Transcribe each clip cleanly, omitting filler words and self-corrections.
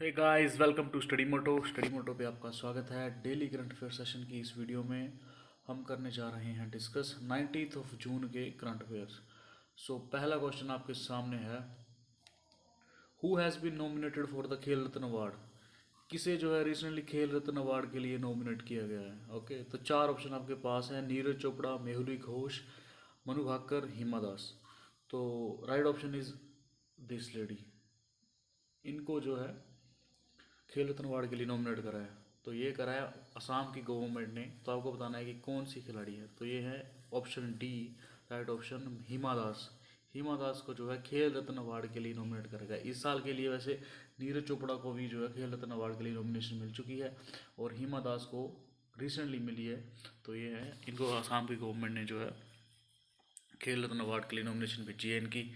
Hey guys, welcome to study moto पे आपका स्वागत है। डेली करंट अफेयर सेशन की इस वीडियो में हम करने जा रहे हैं डिस्कस 19 ऑफ जून के करंट अफेयर्स। पहला क्वेश्चन आपके सामने है, who has been nominated for the Khel Ratna award. किसे जो है रिसेंटली खेल रत्न अवार्ड के लिए नॉमिनेट किया गया है। ओके, तो चार ऑप्शन आपके पास है, नीरज चोपड़ा, मेहुली घोष, मनु भाकर, हिमा दास। तो right option is this lady. इनको जो है खेल रत्न अवार्ड के लिए नॉमिनेट करा है। तो ये करा है असम की गवर्नमेंट ने। तो आपको बताना है कि कौन सी खिलाड़ी है। तो ये है option D, right option, Hima Das. Hima Das को जो है खेल रत्न अवार्ड के लिए नॉमिनेट करा गया। इस साल के लिए वैसे नीरज चोपड़ा को भी जो है खेल रत्न अवार्ड के लिए नॉमिनेशन मिल चुकी है और हिमा दास को रिसेंटली मिली है। तो ये है, इनको असम की गवर्नमेंट ने जो है खेल रत्न अवार्ड के लिए नॉमिनेशन भेजी है इनकी।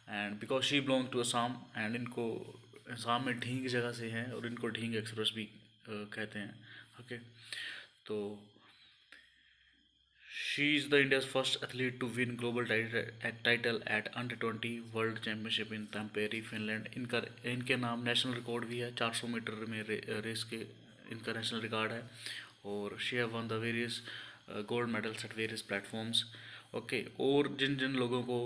And because she belong to Assam and इनको असम में ढींग जगह से हैं और इनको ढींग एक्सप्रेस भी कहते हैं। ओके, तो she is the India's first athlete to win global title at under 20 world championship in Tampere Finland. इनके नाम नेशनल रिकॉर्ड भी है, 400 मीटर में रेस के इनका नेशनल रिकॉर्ड है। और she have one the various gold medals at various platforms. Okay, और जिन जिन लोगों को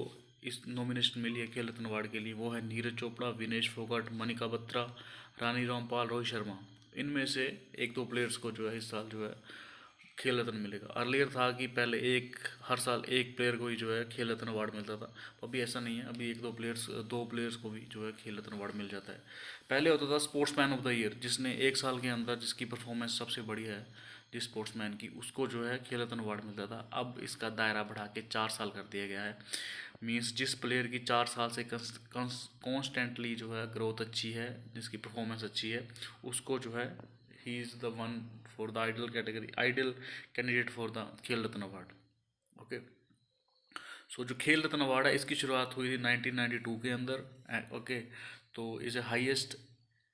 इस नॉमिनेशन मिली है खेल रत्न अवार्ड के लिए, वो है नीरज चोपड़ा, विनेश फोगाट, मनिका बत्रा, रानी रामपाल, रोहित शर्मा। इनमें से एक दो प्लेयर्स को जो है इस साल जो है खेल रत्न मिलेगा। अर्लियर था कि पहले हर साल एक प्लेयर को ही जो है खेल रत्न अवार्ड मिलता था। तो अभी ऐसा नहीं है, अभी एक दो प्लेयर्स को भी जो है खेल रत्न अवार्ड मिल जाता है। पहले होता था स्पोर्ट्समैन ऑफ द ईयर, जिसने एक साल के अंदर जिसकी परफॉर्मेंस सबसे बढ़िया है, जिस स्पोर्ट्समैन की, उसको जो है खेल रत्न अवार्ड मिलता था। अब इसका दायरा बढ़ा के 4 साल कर दिया गया है। मीन्स जिस प्लेयर की 4 साल से कॉन्स्टेंटली जो है ग्रोथ अच्छी है, जिसकी परफॉर्मेंस अच्छी है, उसको जो है he is the one for the ideal candidate for the Khel Ratna award. Okay, जो खेल रत्न अवार्ड है इसकी शुरुआत हुई थी 1992 के अंदर। ओके, तो is a highest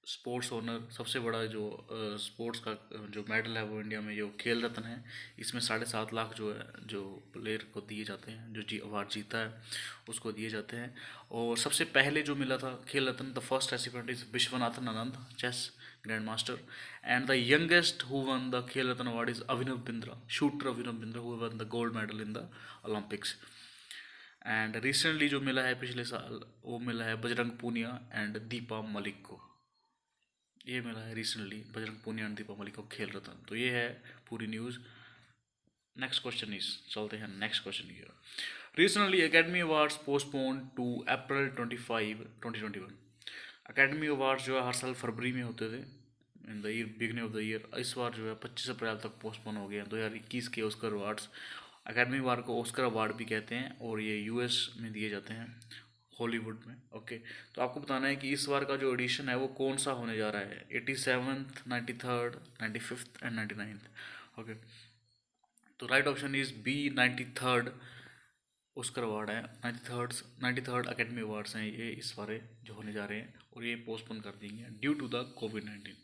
sports honour, सबसे बड़ा जो स्पोर्ट्स का जो मेडल है वो इंडिया में जो खेल रत्न है। इसमें 7.5 लाख जो है, जो प्लेयर को दिए जाते हैं, जो अवार्ड जीता है उसको दिए जाते हैं। और सबसे पहले जो मिला था Khel Ratna, the first recipient is Viswanathan Anand, chess grand master. And the youngest who won the Khel Ratna award is Abhinav Bindra, shooter Abhinav Bindra, who won the gold medal in the Olympics. And recently जो मिला है पिछले साल, वो मिला है बजरंग पूनिया एंड दीपा मलिक को। ये मिला है रिसेंटली बजरंग पूनिया एंड दीपा मलिक को खेल रत्न। तो ये है पूरी न्यूज़। नेक्स्ट क्वेश्चन इज, चलते हैं नेक्स्ट क्वेश्चन की ओर। Recently academy awards postpone to April 25 2021। Academy awards जो है हर साल फरवरी में होते थे, in the year beginning of the year. इस बार जो है 25 अप्रैल तक पोस्टपोन हो गए हैं। 2021 के ऑस्कर अवार्ड्स, एकेडमी अवार्ड को ऑस्कर अवार्ड भी कहते हैं और ये यूएस में दिए जाते हैं, हॉलीवुड में। ओके, तो आपको बताना है कि इस बार का जो एडिशन है वो कौन सा होने जा रहा है, 87th, 93rd, 95th and 99th। Okay, तो right option is B, 93rd Oscar award है। 93rd अकेडमी अवार्ड्स हैं ये इस बारे जो होने जा रहे हैं, और ये पोस्टपोन कर देंगे ड्यू टू द कोविड-19।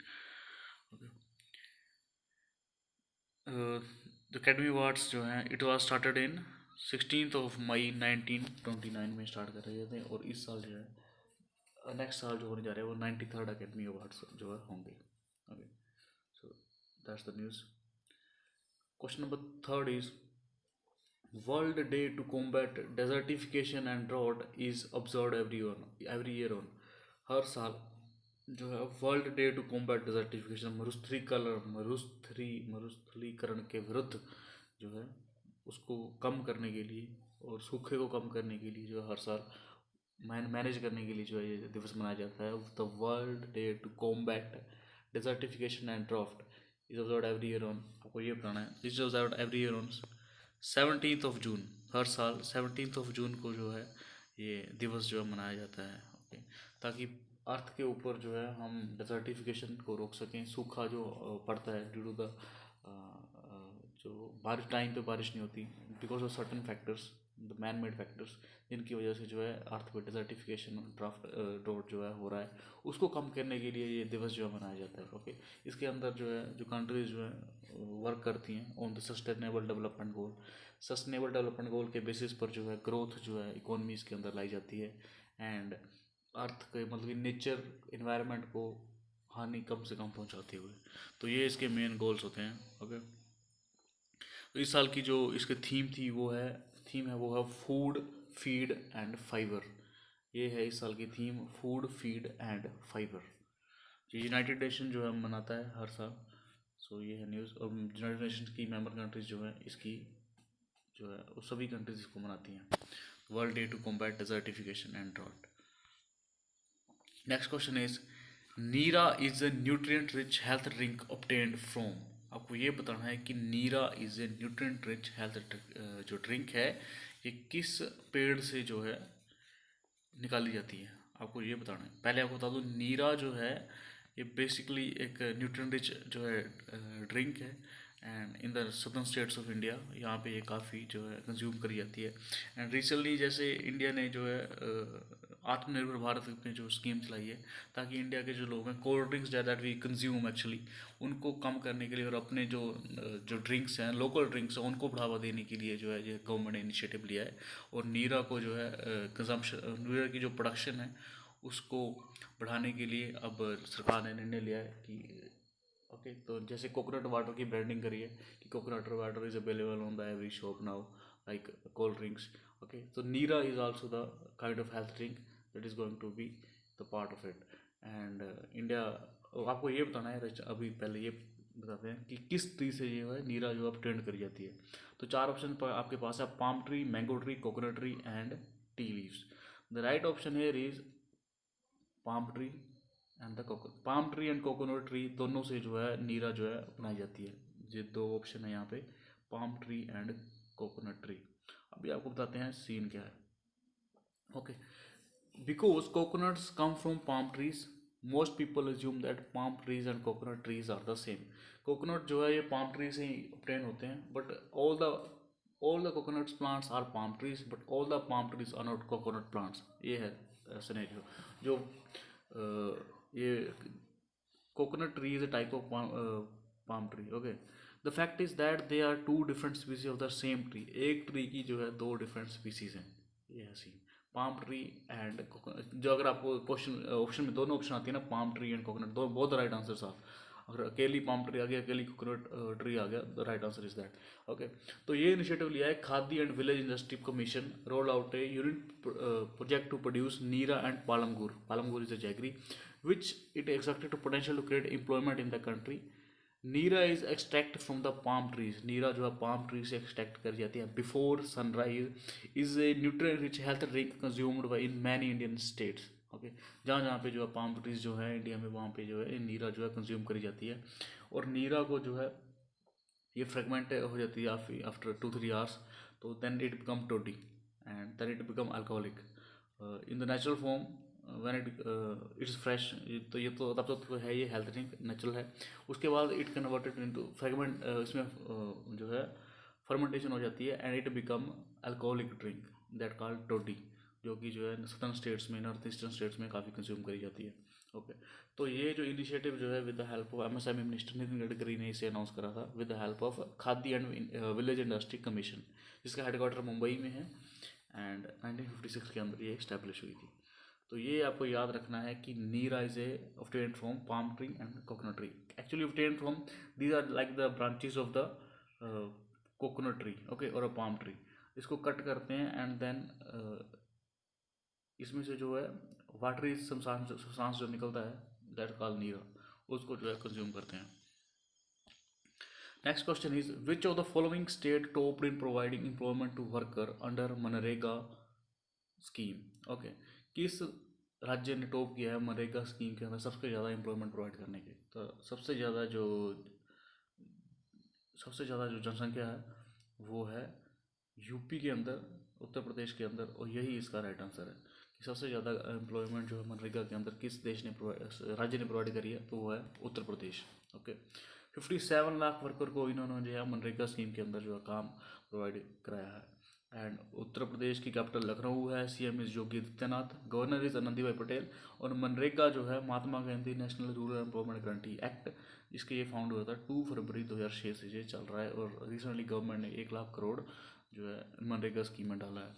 द अकेडमी अवार्ड्स जो हैं, it was started in 16 May 1929 में स्टार्ट कर रहे थे, और इस साल जो है नेक्स्ट साल जो होने जा रहे हैं वो 93rd अकेडमी अवार्ड्स जो है होंगे। Okay, so that's the news. Question number third is, world day to combat desertification and drought is observe every year on. हर साल जो है world day to combat desertification, मरुस्थलीकरण के विरुद्ध जो है उसको कम करने के लिए और सूखे को कम करने के लिए जो है हर साल मैनेज करने के लिए जो है ये दिवस मनाया जाता है। The world day to combat desertification and drought is observe every year on, आपको ये बताना है, is observe every year on 17 June. हर साल 17 जून को जो है ये दिवस जो है मनाया जाता है। ओके, ताकि अर्थ के ऊपर जो है हम डिजर्टिफिकेशन को रोक सकें, सूखा जो पड़ता है ड्यू टू द जो बारिश टाइम पे बारिश नहीं होती, because of certain factors, the man made factors, जिनकी वजह से जो है अर्थ पे डिजर्टिफिकेशन ड्रॉट जो है हो रहा है, उसको कम करने के लिए ये दिवस जो है मनाया जाता है। ओके, इसके अंदर जो है जो कंट्रीज जो है वर्क करती हैं on the sustainable development goal. Sustainable development goal के बेसिस पर जो है ग्रोथ जो है इकोनॉमीज़ के अंदर लाई जाती है, एंड अर्थ के मतलब नेचर इन्वायरमेंट को हानि कम से कम पहुंचाते हुए। तो ये इसके मेन गोल्स होते हैं। ओके, तो इस साल की जो इसकी थीम है वो है फूड, फीड एंड फाइबर। ये है इस साल की theme, food, feed and fibre. ये यूनाइटेड नेशन जो है मनाता है हर साल। सो ये है न्यूज़। और यूनाइटेड नेशन की मेंबर कंट्रीज जो है इसकी जो है वो सभी कंट्रीज इसको मनाती हैं। World day to combat desertification and drought. Next question is neera is a nutrient rich health drink obtained from. आपको ये बताना है कि neera is a nutrient rich health जो ड्रिंक है ये किस पेड़ से जो है निकाली जाती है। आपको ये बताना है। पहले आपको बता दूं नीरा जो है ये बेसिकली एक न्यूट्रिएंट रिच जो है ड्रिंक है and in the southern states of India यहाँ पे ये काफ़ी जो है कंज्यूम करी जाती है। एंड रिसेंटली जैसे इंडिया ने जो है आत्मनिर्भर भारत में जो स्कीम चलाई है ताकि इंडिया के जो लोग हैं कोल्ड ड्रिंक्स ज़्यादा वी कंज्यूम एक्चुअली उनको कम करने के लिए और अपने जो ड्रिंक्स हैं लोकल ड्रिंक्स हैं उनको बढ़ावा देने के लिए जो है ये गवर्नमेंट ने इनिशिएटिव लिया है। और नीरा को जो है कंजम्पशन नीरा की जो प्रोडक्शन है उसको बढ़ाने के लिए अब सरकार ने निर्णय लिया है कि ओके, तो जैसे कोकोनट वाटर की ब्रांडिंग करी है कि coconut water is available on the every shop now like cold drinks. Okay, तो neera is also the kind of health drink that is going to be the part of it. And India, आपको ये बताना है अभी पहले ये बताते हैं कि किस ट्री से ये है नीरा जो अब ट्रेंड करी जाती है। तो चार ऑप्शन पर आपके पास है palm tree, mango tree, coconut tree and tea leaves. The right option here is palm tree and the coconut. Palm tree and coconut tree दोनों से जो है नीरा जो है अपनाई जाती है। ये दो ऑप्शन है यहाँ पे, palm tree and coconut tree. अभी आपको बताते हैं सीन क्या है। Okay, because coconuts come from palm trees most people assume that palm trees and coconut trees are the same. Coconut जो है ये पाम ट्री से ही ऑब्टेन होते हैं but all the coconut plants are palm trees but all the palm trees are not coconut plants. ये है scenario जो ये coconut tree is a type of palm tree. Okay, the fact is that they are two different species of the same tree. एक tree की जो है दो different species हैं। ये है scene, palm tree and coconut. जो अगर आपको क्वेश्चन ऑप्शन में दोनों ऑप्शन आती है ना, पाम ट्री एंड कोकोनट, दो बहुत राइट आंसर आप। अगर अकेली पाम ट्री आ गया, अकेली कोकोनट ट्री आ गया, the right answer is that. Okay, तो ये इनिशिएटिव लिया है khadi and village industry commission roll out a unit project to produce Neera and पालमगुर is a jaggery which it expected to potential to create employment in the country. Neera is extract from the palm trees. Neera जो है palm tree से extract कर जाती है। Before sunrise is a nutrient rich health drink consumed by in many Indian states. Okay, जहाँ जहाँ पे जो है पाम ट्रीज जो है इंडिया में वहाँ पे जो है नीरा जो है कंज्यूम करी जाती है। और नीरा को जो है ये फ्रेगमेंट हो जाती है आफ्टर 2-3 आवर्स, तो then it become toddy and then it become alcoholic in the natural form when it's fresh. तो ये तो तब तो है ये हेल्थ ड्रिंक नेचुरल है। उसके बाद इट कन्वर्टेड इनटू फ्रेगमेंट, इसमें जो है फर्मेंटेशन हो जाती है and it become alcoholic drink that called toddy, जो कि जो है सदर्न स्टेट्स में, नॉर्थ ईस्टर्न स्टेट्स में काफ़ी कंज्यूम करी जाती है। ओके, तो ये जो इनिशिएटिव जो है with the help of MSME minister Nitin Gadkari ने इसे अनाउंस करा था with the help of khadi and village industry commission, जिसका हेडक्वार्टर मुंबई में है एंड 1956 के अंदर ये इस्टेब्लिश हुई थी। तो ये आपको याद रखना है कि neera is a obtained from palm tree and coconut tree. Actually obtained from these are like the branches of the coconut tree, okay, और अ पाम ट्री। इसको कट करते हैं एंड देन इसमें से जो है वाटरी सब्सटेंस जो निकलता है दैट कॉल्ड नीरा, उसको जो है कंज्यूम करते हैं। Next question is which of the following state topped in providing employment to worker under MNREGA scheme. Okay, किस राज्य ने टॉप किया है मनरेगा स्कीम के अंदर सबसे ज़्यादा एम्प्लॉयमेंट प्रोवाइड करने के। तो सबसे ज़्यादा जो जनसंख्या है वो है यूपी के अंदर, उत्तर प्रदेश के अंदर, और यही इसका राइट आंसर है कि सबसे ज़्यादा एम्प्लॉयमेंट जो है मनरेगा के अंदर किस राज्य ने प्रोवाइड करी है, तो वो है उत्तर प्रदेश। ओके, 57 लाख वर्कर को इन्होंने जो है मनरेगा स्कीम के अंदर जो है काम प्रोवाइड कराया है। एंड उत्तर प्रदेश की कैपिटल लखनऊ है, CM is Yogi Adityanath, governor is Anandiben Patel. और मनरेगा जो है Mahatma Gandhi national rural employment guarantee act, जिसके ये फाउंड हुआ था 2 फरवरी 2006 से ये चल रहा है। और रिसेंटली गवर्नमेंट ने 1 लाख करोड़ जो है मनरेगा स्कीम में डाला है।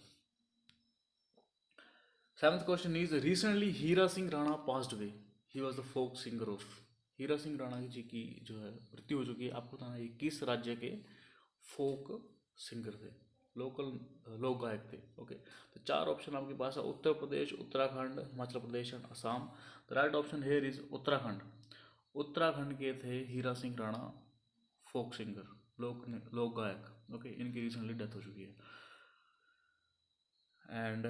7th question is recently Hira Singh Rana passed away, he was the folk singer of. Hira Singh Rana ji की जो है मृत्यु हो चुकी है। आपको बताना है किस राज्य के फोक सिंगर थे, लोकल लोक गायक थे। ओके, तो चार ऑप्शन आपके पास है, Uttar Pradesh, Uttarakhand, Himachal Pradesh and Assam. The right option here is Uttarakhand. Uttarakhand के थे हीरा सिंह राणा, फोक सिंगर, लोक गायक। ओके, इनकी रिसेंटली डेथ हो चुकी है। एंड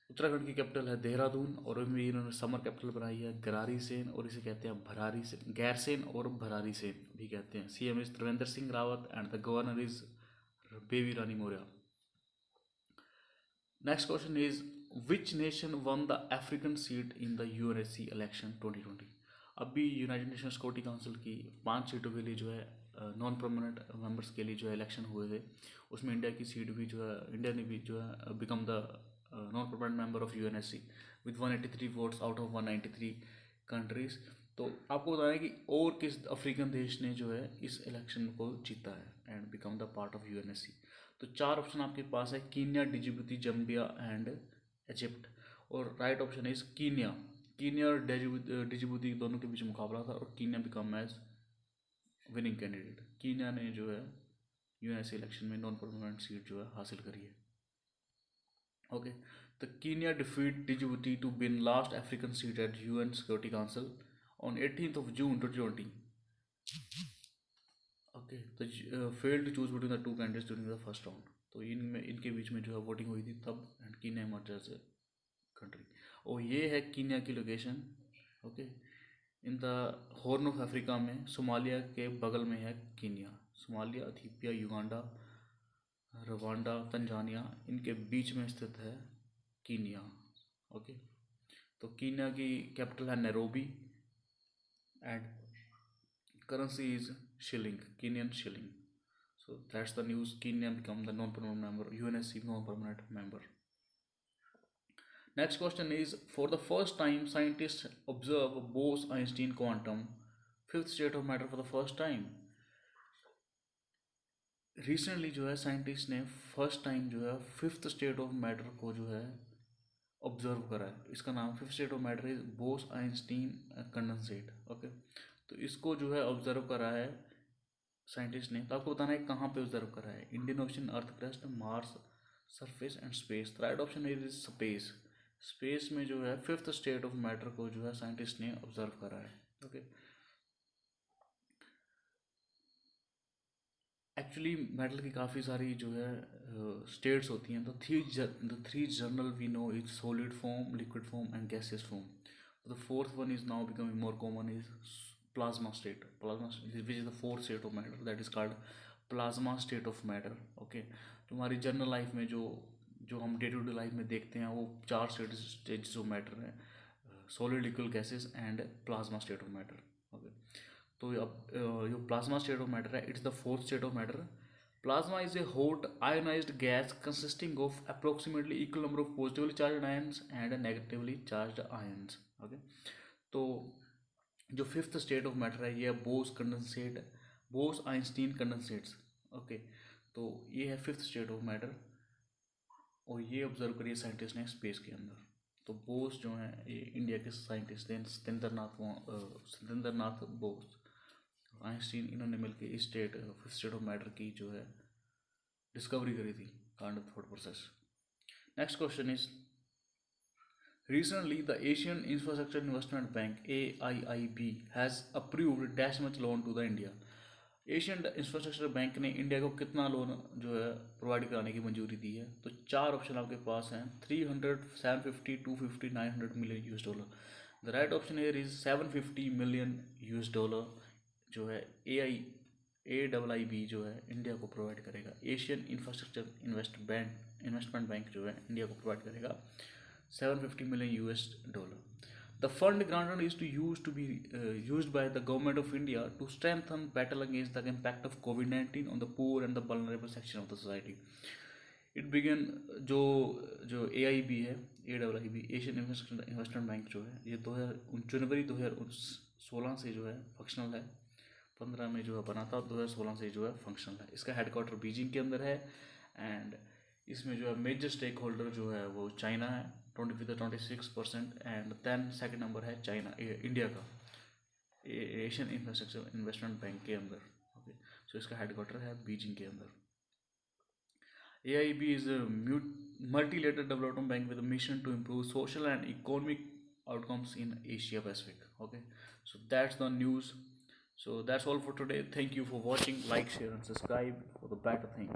उत्तराखंड की कैपिटल है देहरादून, और भी इन्होंने समर कैपिटल बनाई है गरारी सेन, और इसे कहते हैं भरारी सेन, गैरसेन और भरारी सेन भी कहते हैं। CM is Trivendra Singh Rawat and the governor is Baby Rani Maurya. Next question is which nation one the African seat in the UNSC election 2020। अभी यूनाइटेड नेशंस सिक्योरिटी काउंसिल की 5 सीटों के लिए जो है नॉन परमानेंट मेंबर्स के लिए जो है इलेक्शन हुए थे, उसमें इंडिया की सीट भी जो है, इंडिया ने भी जो है become the non permanent member of UNSC with 183 votes out of 193 countries. तो आपको बताना है कि और किस अफ्रीकन देश ने जो है इस इलेक्शन को जीता है and become the part of UNSC. तो चार ऑप्शन आपके पास है, Kenya, Djibouti, Zambia and Egypt. और right option is Kenya. Kenya और डिजिबूती दोनों के बीच मुकाबला था और Kenya become as winning candidate. Kenya ने जो है यूएनएससी इलेक्शन में नॉन परमानेंट सीट जो है हासिल करी है। ओके, तो Kenya defeat Djibouti to win last African seat at UN security council on 18th of June 2020। Okay, तो fail to choose between the two candidates during the first round. तो इनमें इनके बीच में जो है वोटिंग हुई थी तब, and Kenya emerge as a country. और ये है कीनिया की location. Okay, in the horn of Africa में, सोमालिया के बगल में है Kenya. Somalia, Ethiopia, Uganda, Rwanda, Tanzania, इनके बीच में स्थित है कीनिया। ओके, तो कीनिया की कैपिटल है Nairobi and currency is shilling, Kenyan shilling. So that's the news. Kenya become the non-permanent member, UNSC non-permanent member. Next question is, for the first time scientists observe Bose-Einstein quantum, fifth state of matter for the first time. Recently जो है scientist ने first time जो है fifth state of matter को जो है observe करा है। इसका नाम fifth state of matter is Bose Einstein condensate. Okay, तो इसको जो है ऑब्जर्व करा है साइंटिस्ट ने। तो आपको बताना है कहाँ पे ऑब्जर्व करा है, Indian ocean, earth crust, Mars surface and space. Right option is space. Space में जो है फिफ्थ स्टेट ऑफ मैटर को जो है साइंटिस्ट ने ऑब्जर्व करा है। ओके, एक्चुअली मेटल की काफ़ी सारी जो है स्टेट्स होती हैं। तो three general we know is solid form, liquid form and gaseous form. The fourth one is now becoming more common is plasma state. Plasma which is the fourth state of matter, that is called plasma state of matter. Okay, तो हमारी general life में जो जो हम day to day life में देखते हैं वो चार स्टेजेस ऑफ मैटर हैं, solid, liquid, gases and plasma state of matter. Okay, तो अब जो प्लाज्मा स्टेट ऑफ मैटर है, it's the fourth state of matter. Plasma is a hot ionised gas consisting of approximately equal number of positively charge ions and negatively charge ions. Okay, तो जो fifth state of matter है ये Bose condensate, Bose Einstein condensates. Okay, तो ये है fifth state of matter और ये observe करिए साइंटिस्ट ने स्पेस के अंदर। तो बोस जो हैं ये इंडिया के साइंटिस्ट थे, सत्येंद्र नाथ बोस, आइंस्टीन, इन्होंने मिलकर इस फिफ्थ स्टेट ऑफ मैटर की जो है डिस्कवरी करी थी, kind of thought process. Next question is, recently the Asian Infrastructure Investment Bank AIIB has approved dash much loan to the India। Asian infrastructure bank ने India को कितना loan जो है प्रोवाइड कराने की मंजूरी दी है। तो चार ऑप्शन आपके पास हैं, 300, 750, 250, 900 million US dollar. The right option here is 750 million US dollar जो है AIIB जो है इंडिया को प्रोवाइड करेगा। एशियन इंफ्रास्ट्रक्चर इन्वेस्टमेंट बैंक जो है इंडिया को प्रोवाइड करेगा 750 million US dollar. The fund granted is to be used by the government of India to strengthen battle against the impact of COVID-19 on the poor and the vulnerable section of the society. It began जो AIB है, AIIB Asian infrastructure investment bank जो है ये जनवरी 2016 से जो है functional है। 15 में जो है बना था, 2016 से जो है फंक्शनल है। इसका हेडक्वार्टर बीजिंग के अंदर है एंड इसमें जो है मेजर स्टेक होल्डर जो है वो चाइना है 26% एंड देन सेकंड नंबर है चाइना इंडिया का एशियन इंफ्रास्ट्रक्चर इन्वेस्टमेंट बैंक के अंदर। ओके, सो इसका हेडक्वार्टर है बीजिंग के अंदर। AIB is a multilateral development bank with a mission to improve social and economic outcomes in Asia Pacific. Okay, so that's the news. So that's all for today. Thank you for watching. Like, share, and subscribe for the better things.